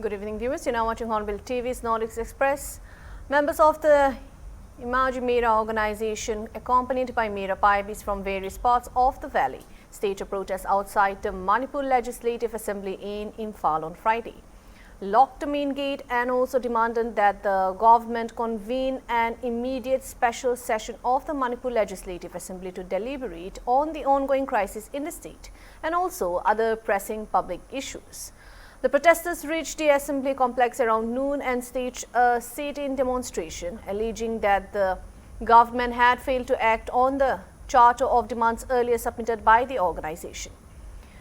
Good evening, viewers. You're now watching HornbillTV's Nordics Express. Members of the Imaji Mera organization, accompanied by Mera Paibis from various parts of the valley, staged a protest outside the Manipur Legislative Assembly in Imphal on Friday, locked the main gate and also demanded that the government convene an immediate special session of the Manipur Legislative Assembly to deliberate on the ongoing crisis in the state and also other pressing public issues. The protesters reached the assembly complex around noon and staged a sit-in demonstration, alleging that the government had failed to act on the charter of demands earlier submitted by the organization.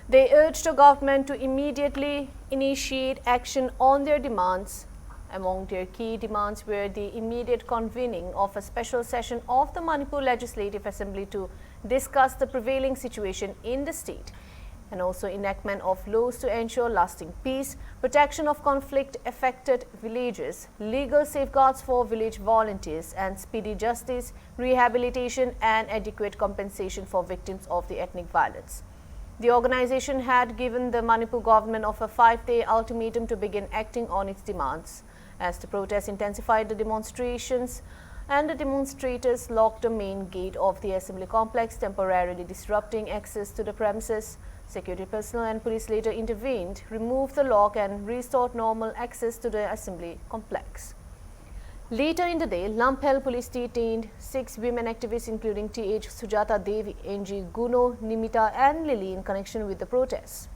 They urged the government to immediately initiate action on their demands. Among their key demands were the immediate convening of a special session of the Manipur Legislative Assembly to discuss the prevailing situation in the state, and also enactment of laws to ensure lasting peace, protection of conflict-affected villages, legal safeguards for village volunteers, and speedy justice, rehabilitation and adequate compensation for victims of the ethnic violence. The organization had given the Manipur government of a 5-day ultimatum to begin acting on its demands. As the protests intensified, the demonstrations and the demonstrators locked the main gate of the assembly complex, temporarily disrupting access to the premises. Security personnel and police later intervened, removed the lock and restored normal access to the assembly complex. Later in the day, Lamphel police detained 6 women activists including T.H. Sujata Devi, N.G. Guno, Nimita and Lily in connection with the protests.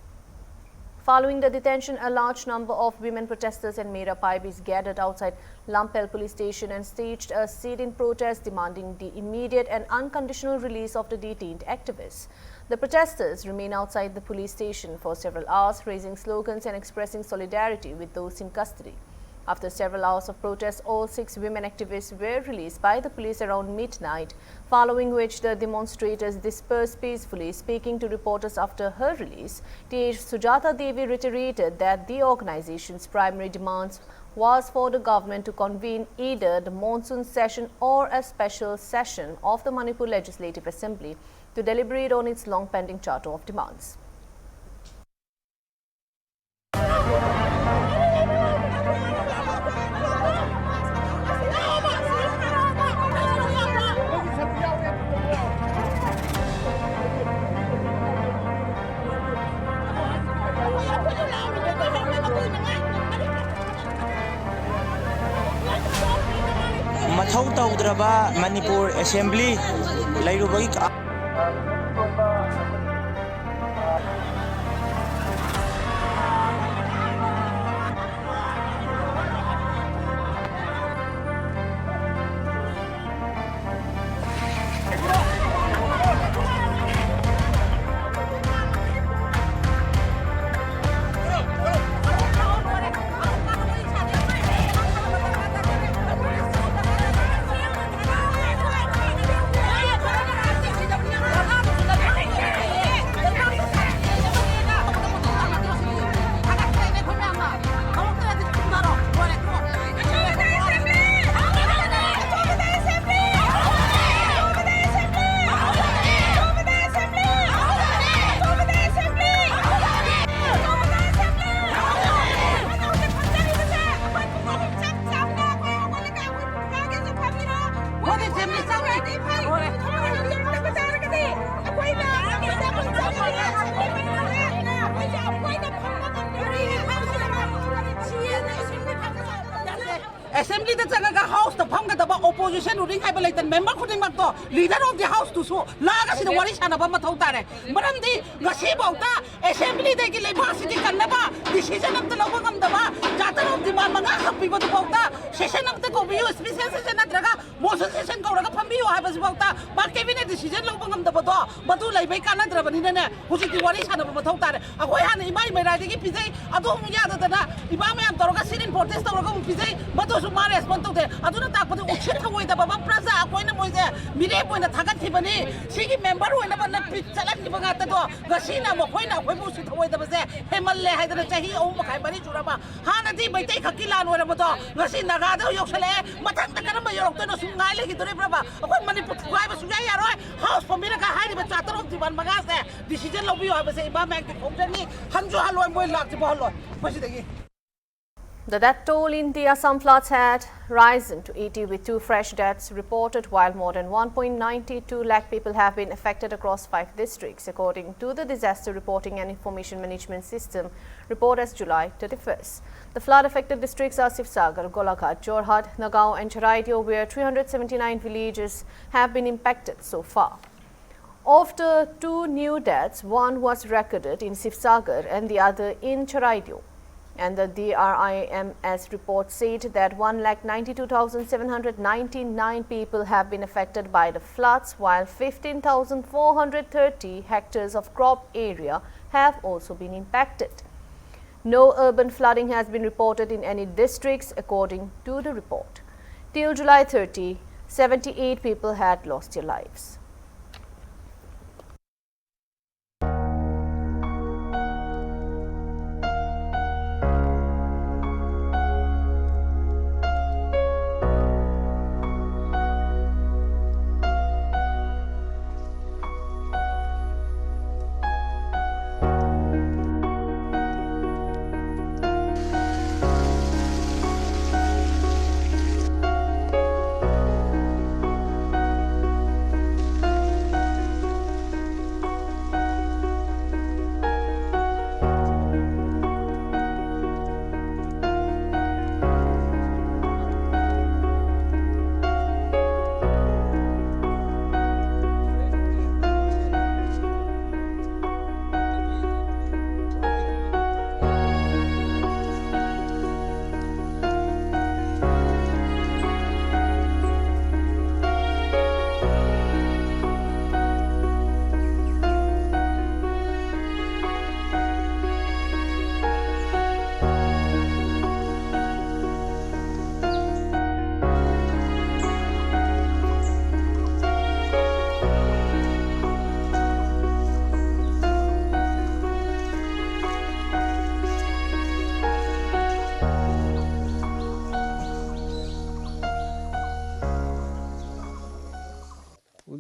Following the detention, a large number of women protesters and Mera Paibis gathered outside Lamphel police station and staged a sit-in protest demanding the immediate and unconditional release of the detained activists. The protesters remained outside the police station for several hours, raising slogans and expressing solidarity with those in custody. After several hours of protest, all 6 women activists were released by the police around midnight, following which the demonstrators dispersed peacefully. Speaking to reporters after her release, T.H. Sujata Devi reiterated that the organization's primary demands was for the government to convene either the monsoon session or a special session of the Manipur Legislative Assembly to deliberate on its long-pending charter of demands. Mathau taudraba Manipur Assembly lairubagi Assembly the Changa House, the Panga opposition who didn't have like the member couldn't leader of the House to so Lagas in the Warish and Abamatotare. Madame Gasibota, Assembly they give City Kanaba, decision of the Lobam Daba, Jata of the Mamanga, people to Bota, session of the Kobu, special session at Draga, most session Koraga Pambio, Habas Bota, but given a decision Lobam the Bata, Batula Bekana Drabanina, who is the Warish and Abamatotare, a way and Imai Radi Pizay, Adomia, Ibama and Toraga sitting protest or Pizay, but those who are responsible, I do not talk about the Uchita with the Baba Plaza, Aquina was there, Mire when the Tagatibani, Sigi member whenever the Pizzalaki, Gasina, Moquina, Webusi, with the Hemale, Hydratahi, Omakai, Turaba, Hanati, by take a killa, whatever, Gasina Gado, Yoksale, Mataka, York, Sungai, Hidreba, Manipur, House for Miraka, Hadi, but Chatter of the Van Magasa, decision of you have a say, Bama, the company, Hanjo Halo and Boy Lock the ball. What's it again? The death toll in the Assam floods had risen to 80 with 2 fresh deaths reported, while more than 1.92 lakh people have been affected across 5 districts, according to the Disaster Reporting and Information Management System report as July 31st. The flood-affected districts are Sivsagar, Golaghat, Jorhat, Nagaon and Charaideo, where 379 villages have been impacted so far. Of the 2 new deaths, one was recorded in Sivsagar and the other in Charaideo. And the DRIMS report said that 1,92,799 people have been affected by the floods, while 15,430 hectares of crop area have also been impacted. No urban flooding has been reported in any districts, according to the report. Till July 30, 78 people had lost their lives.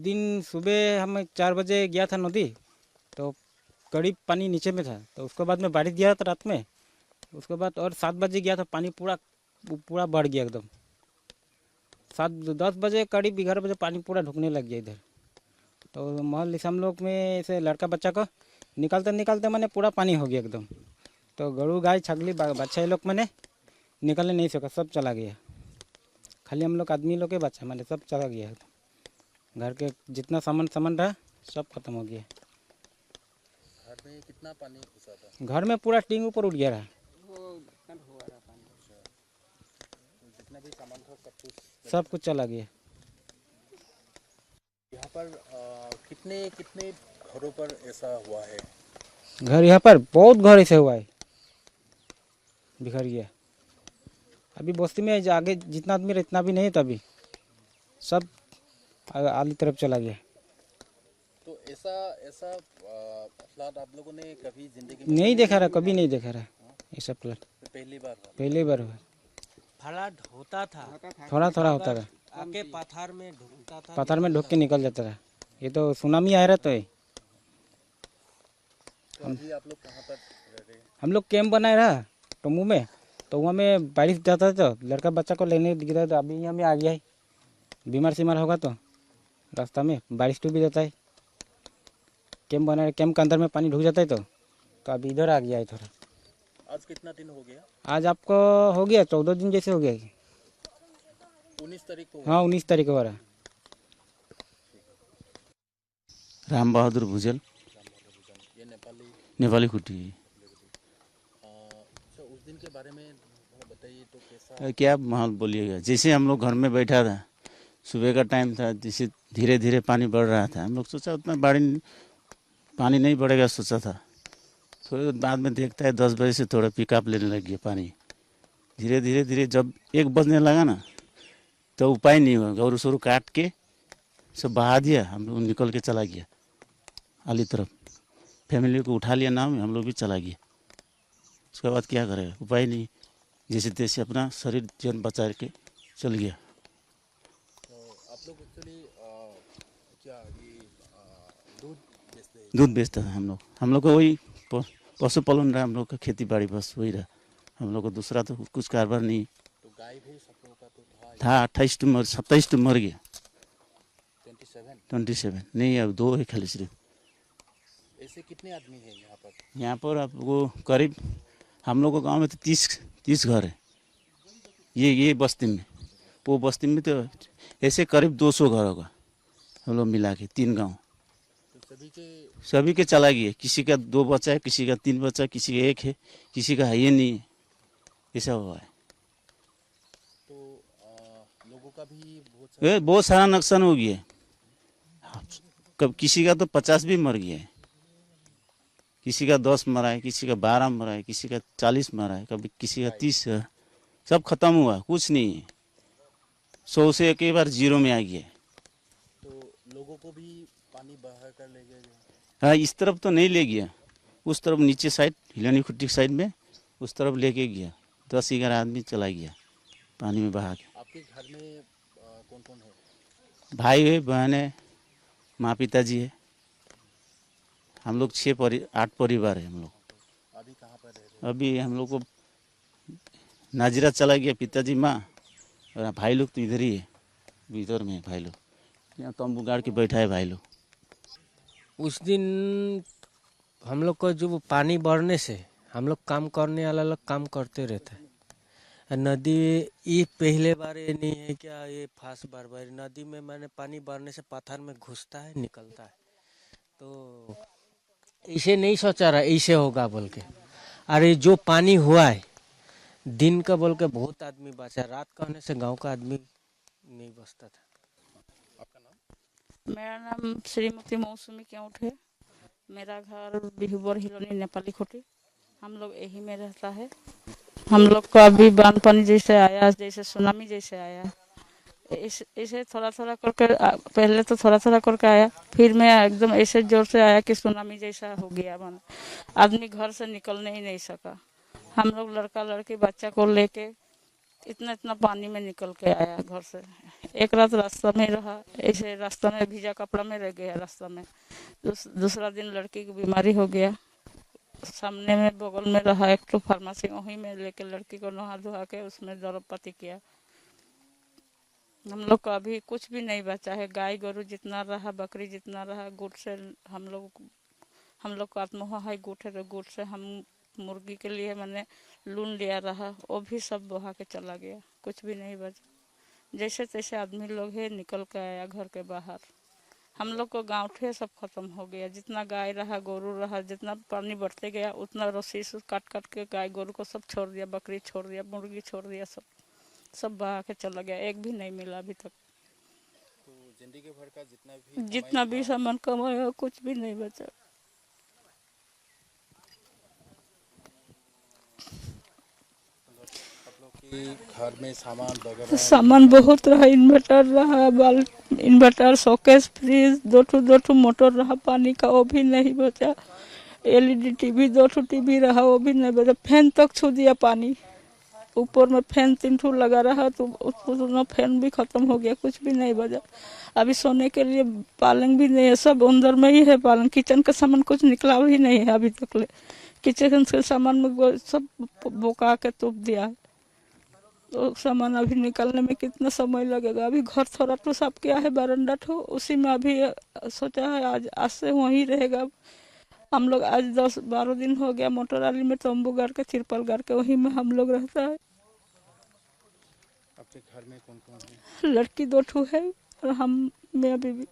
दिन सुबह हम 4 बजे गया था नदी, तो करीब पानी नीचे में था। तो उसके बाद में बारिश गया था रात में। उसके बाद और 7 बजे गया था, पानी पूरा बढ़ गया एकदम। 10 बजे करीब 11 बजे पानी पूरा ढुकने लग गया इधर। तो महल हम लोग में ऐसे लड़का बच्चा को निकालते निकालते मैंने पूरा पानी हो गया एकदम। तो गरू गाय छगली बच्चा ये लोग मैंने निकलने नहीं सका, सब चला गया। खाली हम लोग आदमी लोग के बच्चा मैंने सब चला गया एकदम। घर के जितना सामान रहा सब खत्म हो गया। घर में कितना पानी घुसा था? घर में पूरा टींग ऊपर उठ गया रहा। जितना भी सामान था सब कुछ चला गया। यहाँ पर कितने घरों पर ऐसा हुआ है? घर यहाँ पर बहुत घर ऐसे हुआ है, बिखर गया। अभी बस्ती में आगे जितना आदमी रहा इतना भी नहीं था, अभी सब आली तरफ चला गया। तो ऐसा फ्लड आप लोगों ने कभी जिंदगी में नहीं देखा रहा, कभी नहीं देखा रहा ऐसा फ्लड। पहली बार हुआ। फ्लड होता था, थोड़ा होता था, आके पत्थर में ढुकता था, पत्थर में ढुक के निकल जाता था। ये तो सुनामी आया रहा। तो अभी आप लोग कहाँ पर रह रहे हैं? हम लोग कैंप बनाए रहा टोमू में, तो वहाँ में बारिश जाता था तो लड़का बच्चा को लेने गिरा। तो अभी हमें आ गया है, बीमार सीमार होगा तो रास्ता में बारिश भी जाता है। कैंप बना, कैंप के अंदर में पानी ढुक जाता है। तो अभी इधर आ गया है थोड़ा। आज कितना दिन हो गया? आज आपको हो गया 14 दिन जैसे हो गया। 19 तारीख को? हाँ 19 तारीख को हो रहा। राम बहादुर भुजल, ये नेपाली कुटी। उस दिन के बारे में बताइए, तो कैसा क्या माहौल बोलिएगा। जैसे हम लोग घर में बैठा था, सुबह का टाइम था, जैसे धीरे धीरे पानी बढ़ रहा था। हम लोग सोचा उतना पानी नहीं बढ़ेगा सोचा था। थोड़ी बाद में देखता है 10 बजे से थोड़ा पिकअप लेने लग गया पानी। धीरे धीरे जब 1 बजने लगा ना, तो उपाय नहीं हुआ, गौरू सोरू काट के सब बहा दिया। हम लोग निकल के चला गया आली तरफ, फैमिली को उठा लिया नाव में, हम लोग भी चला गया। उसके बाद क्या करेगा, उपाय नहीं, जैसे तैसे अपना शरीर जीवन बचा के चल गया। आप लोग एक्चुअली क्या ये दूध बेचता था हम लोग को। वही पशुपालन रहा हम लोग का, खेती बाड़ी बस वही रहा। हम लोग को दूसरा तो कुछ कारोबार नहीं। तो गाय भी सब लोगों का तो था 28 तो 27 तो मर गया। 27 नहीं, अब 2 है खाली सिर्फ। ऐसे कितने आदमी हैं यहाँ पर? यहाँ पर आपको करीब हम लोग को गांव में तो 30 घर है। ये बस्ती में, वो बस्ती में तो ऐसे करीब 200 घर होगा हम लोग मिला के 3 गांव। तो सभी के चला गया। किसी का 2 बच्चा है, किसी का 3 बच्चा है, किसी का 1 है, किसी का है ये नहीं है। ऐसा हुआ है। तो लोगों का भी बहुत बहुत सारा नुकसान हो गया है। कब किसी का तो 50 भी मर गया है, किसी का 10 मरा है, किसी का 12 मरा है, किसी का 40 मरा है, कभी किसी का 30 है। सब खत्म हुआ, कुछ नहीं है। 100 से एक बार 0 में आ गया है। तो लोगों को भी पानी बहा कर ले गया। हाँ, इस तरफ तो नहीं ले गया, उस तरफ नीचे साइड हिलानी खुट्टी साइड में उस तरफ लेके गया। 10-11 आदमी चला गया पानी में बहा के। आपके घर में कौन कौन है? भाई है, बहन है, माँ पिताजी है। हम लोग 8 परिवार है हम लोग। अभी कहाँ पर रह रहे? अभी हम लोग को नाजिरा चला गया पिताजी माँ, और भाई लोग तो इधर ही है, भीतर में है भाई लोग। यहाँ तंबू गाड़ के बैठा है भाई लोग। उस दिन हम लोग को जो पानी बढ़ने से हम लोग काम करने वाला लोग काम करते रहते हैं। नदी ये पहले बार ये नहीं है क्या, ये फास बार बार नदी में मैंने पानी बढ़ने से पत्थर में घुसता है निकलता है। तो ऐसे नहीं सोचा रहा ऐसे होगा बोल के। अरे जो पानी हुआ है दिन का बोल के बहुत आदमी बचा, रात का होने से गांव का आदमी नहीं बचता था। आपका नाम? मेरा नाम श्रीमती मौसमी केउट है। मेरा घर बिहुबर हिलोनी नेपाली खोटी। हम लोग यही में रहता है। हम लोग को अभी बांध पानी जैसे आया, जैसे सुनामी जैसे आया, ऐसे थोड़ा थोड़ा करके पहले तो थोड़ा थोड़ा करके आया, फिर मैं एकदम ऐसे जोर से आया कि सुनामी जैसा हो गया। मन आदमी घर से निकलने ही नहीं सका। हम लोग लड़का लड़की बच्चा को लेके इतना पानी में निकल के आया घर से। एक रात रास्ता में रहा, ऐसे रास्ता में भीजा कपड़ा में रह गया रास्ता में। दूसरा दिन लड़की की बीमारी हो गया। सामने में बगल में रहा एक तो फार्मेसी, वहीं में लेके लड़की को नहा धोआ के उसमें दर्द पत्ती किया। हम लोग को अभी कुछ भी नहीं बचा है। गाय गोरू जितना रहा, बकरी जितना रहा, गुड़ से हम लोग को आत्मोह है गुड़ है, तो गुड़ से हम मुर्गी के लिए मैंने लून लिया रहा, वो भी सब बहा के चला गया। कुछ भी नहीं बचा। जैसे तैसे आदमी लोग है निकल के आया घर के बाहर। हम लोग को गाँव ठे सब खत्म हो गया। जितना गाय रहा गोरू रहा, जितना पानी बढ़ते गया उतना रस्सी से काट काट के गाय गोरू को सब छोड़ दिया, बकरी छोड़ दिया, मुर्गी छोड़ दिया, सब बहा के चला गया। एक भी नहीं मिला अभी तक। तो जिंदगी भर का जितना भी सामान कमाया कुछ भी नहीं बचा। घर में सामान वगैरह सामान बहुत रहा। इन्वर्टर रहा, इन्वर्टर, शोकेस, फ्रिज, दो ठो मोटर रहा पानी का, वो भी नहीं बचा। एलईडी टीवी, 2 ठो टीवी रहा, वो भी नहीं बचा। फैन तक छू दिया पानी। ऊपर में फैन 3 ठो लगा रहा, तो उसमें फैन भी खत्म हो गया। कुछ भी नहीं बचा। अभी सोने के लिए पालंग भी नहीं है, सब अंदर में ही है पालंग। किचन का सामान कुछ निकला भी नहीं है अभी तक ले। किचन के सामान में सब बोका के तोप दिया है। तो सामान अभी निकालने में कितना समय लगेगा। अभी घर थोड़ा तो साफ किया है, बरंडा ठो उसी में अभी सोचा है आज से वहीं रहेगा। हम लोग आज 10-12 दिन हो गया मोटर वाली में तंबू गाड़ के, तिरपाल गाड़ के वहीं में हम लोग रहता है। आपके घर में कौन कौन है? लड़की 2 ठो है और हम, मैं अभी भी।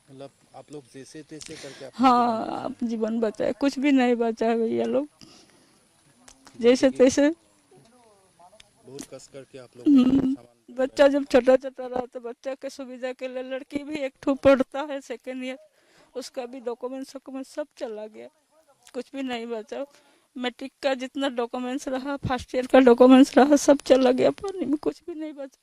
मतलब आप लोग जैसे तैसे करके हाँ, जीवन बचा है। कुछ भी नहीं बचा है भैया लोग, जैसे तैसे बहुत कस करके आप लोग बच्चा जब छोटा रहा तो बच्चा के सुविधा के लिए लड़की भी 1 ठो पढ़ता है 2nd ईयर, उसका भी डॉक्यूमेंट सब चला गया। कुछ भी नहीं बचा। मैट्रिक का जितना डॉक्यूमेंट्स रहा, फर्स्ट ईयर का डॉक्यूमेंट्स रहा, सब चला गया पानी में। कुछ भी नहीं बचा।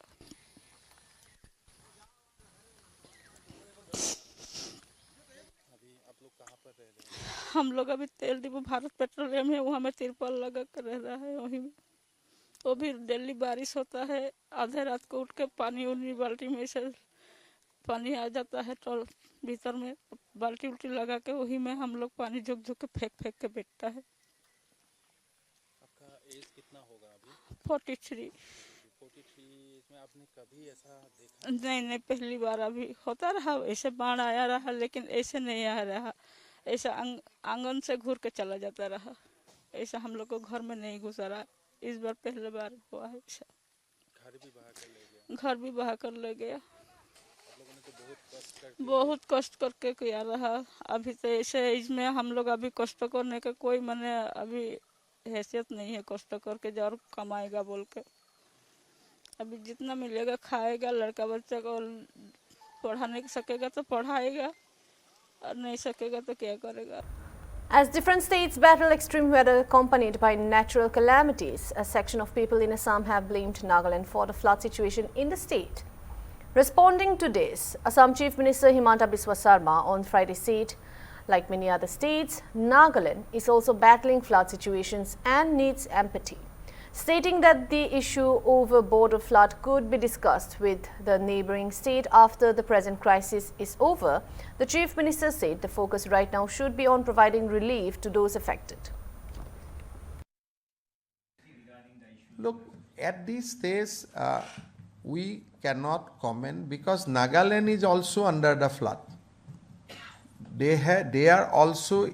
अभी आप लोग कहाँ पर रह रहे हैं? हम लोग अभी तेल डिपो भारत पेट्रोलियम है, वहाँ में तिरपाल लगा कर रह रहा है वहीं में। वो भी डेली बारिश होता है, आधे रात को उठ के पानी उनी बाल्टी में से पानी आ जाता है तो भीतर में बाल्टी उल्टी लगा के वही में हम लोग पानी झुक के फेंक के बैठता है। आपका एज कितना होगा? 43। 43 में आपने कभी ऐसा देखा? नहीं, पहली बार अभी होता रहा, ऐसे बाढ़ आया रहा, लेकिन ऐसे नहीं आ रहा, ऐसा आंगन से घूर के चला जाता रहा, ऐसा हम लोग को घर में नहीं घुसा रहा। इस बार पहली बार हुआ है ऐसा। घर भी बहा कर ले गया? घर भी बहा कर ले गया। आप लोगों ने तो बहुत कष्ट करके किया रहा। अभी तो ऐसे इसमें हम लोग अभी कष्ट करने का कोई मैंने अभी हैसियत नहीं है, कष्ट करके जरूर कमाएगा बोल के। अभी जितना मिलेगा खाएगा, लड़का बच्चा को पढ़ा नहीं सकेगा तो पढ़ाएगा, और नहीं सकेगा तो क्या करेगा। As different states battle extreme weather accompanied by natural calamities, a section of people in Assam have blamed Nagaland for the flood situation in the state. Responding to this, Assam Chief Minister Himanta Biswa Sarma on Friday said, like many other states, Nagaland is also battling flood situations and needs empathy. Stating that the issue over border flood could be discussed with the neighboring state after the present crisis is over, the Chief Minister said the focus right now should be on providing relief to those affected. Look, at this stage, we cannot comment because Nagaland is also under the flood. They are also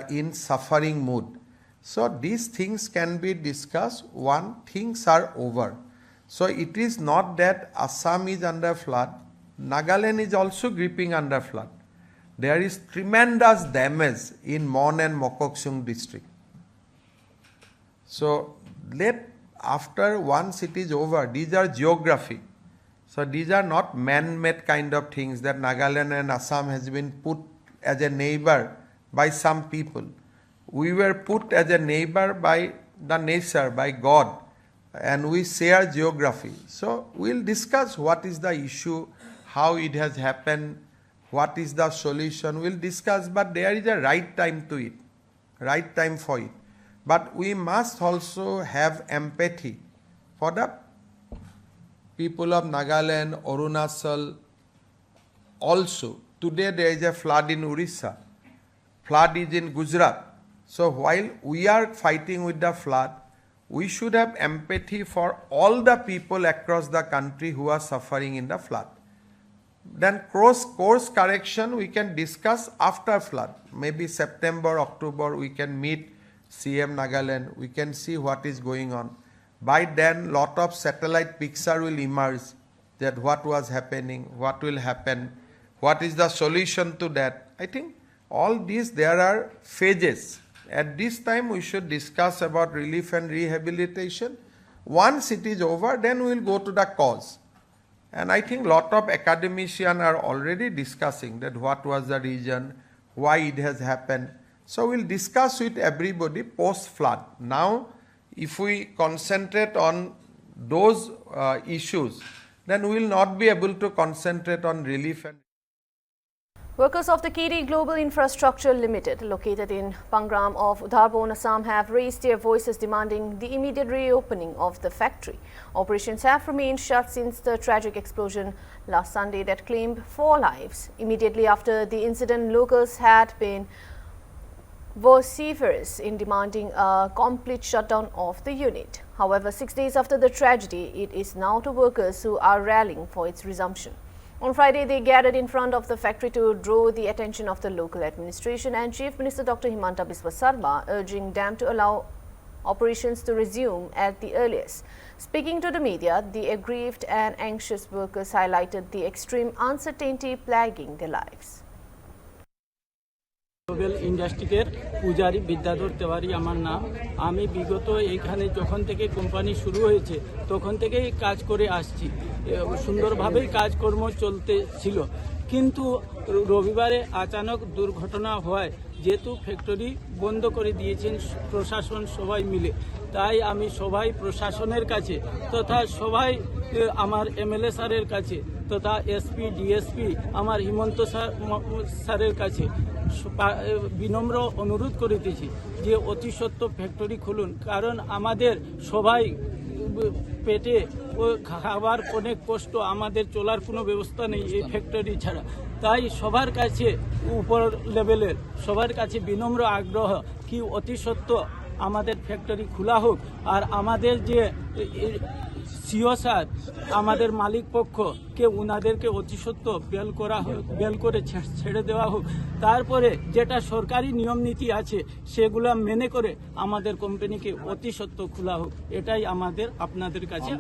in suffering mood. So these things can be discussed once things are over. So it is not that Assam is under flood, Nagaland is also gripping under flood. There is tremendous damage in Mon and Mokoksung district. So after once it is over, these are geography. So these are not man-made kind of things that Nagaland and Assam has been put as a neighbor by some people. We were put as a neighbor by the nature, by God, and we share geography. So we'll discuss what is the issue, how it has happened, what is the solution. We'll discuss, but there is a right time to it, right time for it. But we must also have empathy for the people of Nagaland, Arunachal. Also, today there is a flood in Orissa. Flood is in Gujarat. So while we are fighting with the flood, we should have empathy for all the people across the country who are suffering in the flood. Then course correction we can discuss after flood. Maybe September, October we can meet CM Nagaland. We can see what is going on. By then lot of satellite picture will emerge that what was happening, what will happen, what is the solution to that. I think all these there are phases. At this time we should discuss about relief and rehabilitation. Once it is over, then we will go to the cause. And I think lot of academicians are already discussing that what was the reason, why it has happened. So we'll discuss with everybody post-flood. Now, if we concentrate on those issues, then we will not be able to concentrate on relief and Workers of the KD Global Infrastructure Limited, located in Pangram of Udharbon, Assam, have raised their voices demanding the immediate reopening of the factory. Operations have remained shut since the tragic explosion last Sunday that claimed 4 lives. Immediately after the incident, locals had been vociferous in demanding a complete shutdown of the unit. However, 6 days after the tragedy, it is now the workers who are rallying for its resumption. On Friday, they gathered in front of the factory to draw the attention of the local administration and Chief Minister Dr. Himanta Biswa Sarma, urging them to allow operations to resume at the earliest. Speaking to the media, the aggrieved and anxious workers highlighted the extreme uncertainty plaguing their lives. Global ইন্ডাস্ট্রিকের পূজারী বিদ্যাধর তেওয়ারি আমার নাম। আমি বিগত এইখানে যখন থেকে company শুরু হয়েছে তখন থেকেই কাজ করে আসছি, সুন্দরভাবেই কাজকর্ম চলতে ছিল। কিন্তু রবিবারে আচানক দুর্ঘটনা হওয়ায় যেহেতু ফ্যাক্টরি বন্ধ করে দিয়েছেন প্রশাসন সবাই মিলে, তাই আমি সবাই প্রশাসনের কাছে তথা সবাই আমার এমএলএ স্যারের কাছে তথা এসপি ডিএসপি আমার হিমন্ত স্যারের কাছে বিনম্র অনুরোধ করিতেছি যে অতি সত্বর ফ্যাক্টরি খুলুন, কারণ আমাদের সবাই পেটে খাবার অনেক কষ্ট, আমাদের চলার কোনো ব্যবস্থা নেই এই ফ্যাক্টরি ছাড়া। তাই সবার কাছে উপর লেভেলের সবার কাছে বিনম্র আগ্রহ কি অতি সত্বর আমাদের ফ্যাক্টরি খোলা হোক, আর আমাদের যে সিও স্যার আমাদের মালিক পক্ষকে উনাদেরকে অতি সত্ত্বর বেল করে ছেড়ে দেওয়া হোক। তারপরে যেটা সরকারি নিয়ম নীতি আছে সেগুলো মেনে করে আমাদের কোম্পানিকে অতি সত্ত্বর খোলা হোক, এটাই আমাদের আপনাদের কাছে।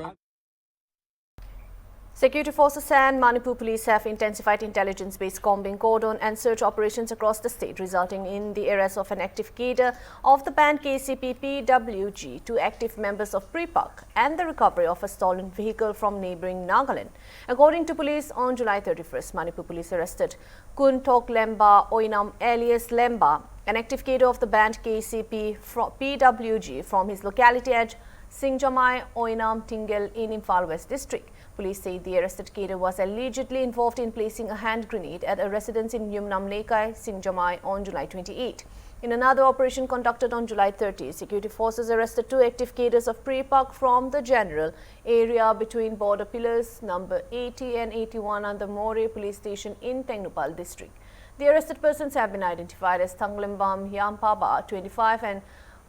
Security forces and Manipur police have intensified intelligence-based combing, cordon and search operations across the state, resulting in the arrest of an active cadre of the band KCP-PWG, 2 active members of PREPAC, and the recovery of a stolen vehicle from neighboring Nagaland. According to police, on July 31st, Manipur police arrested Kun Tok Lemba Oinam alias Lemba, an active cadre of the band KCP-PWG from his locality at Singjamai Oinam Tingel in Imphal West District. Police say the arrested cadre was allegedly involved in placing a hand grenade at a residence in Yumnam Lekai, Singjamai on July 28. In another operation conducted on July 30, security forces arrested 2 active cadres of PREPAC from the general area between border pillars number 80 and 81 and the More police station in Tengnupal district. The arrested persons have been identified as Thanglembam Yampaba, 25, and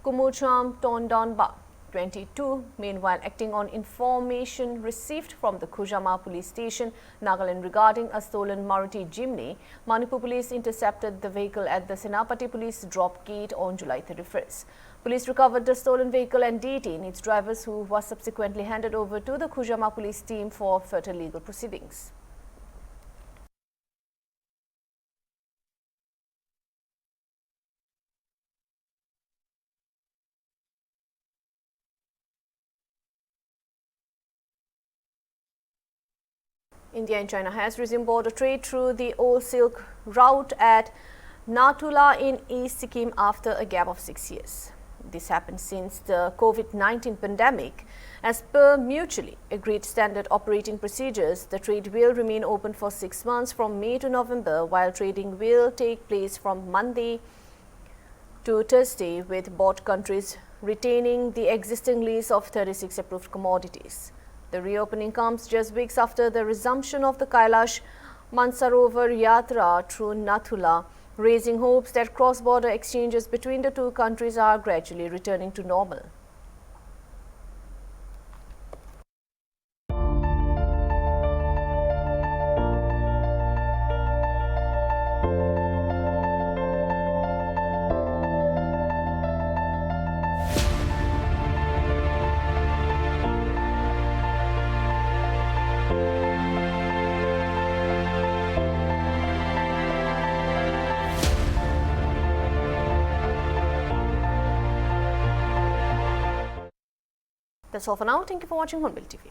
Kumucham Tondonba, 22. Meanwhile, acting on information received from the Khujama police station, Nagaland, regarding a stolen Maruti Jimny, Manipur police intercepted the vehicle at the Senapati police drop gate on July 31st. Police recovered the stolen vehicle and detained its drivers, who was subsequently handed over to the Khujama police team for further legal proceedings. India and China has resumed border trade through the Old Silk Route at Nathula in East Sikkim after a gap of 6 years. This happened since the COVID-19 pandemic. As per mutually agreed standard operating procedures, the trade will remain open for 6 months from May to November, while trading will take place from Monday to Thursday, with both countries retaining the existing list of 36 approved commodities. The reopening comes just weeks after the resumption of the Kailash Mansarovar Yatra through Nathula, raising hopes that cross-border exchanges between the 2 countries are gradually returning to normal. That's all for now. Thank you for watching Hornbill TV.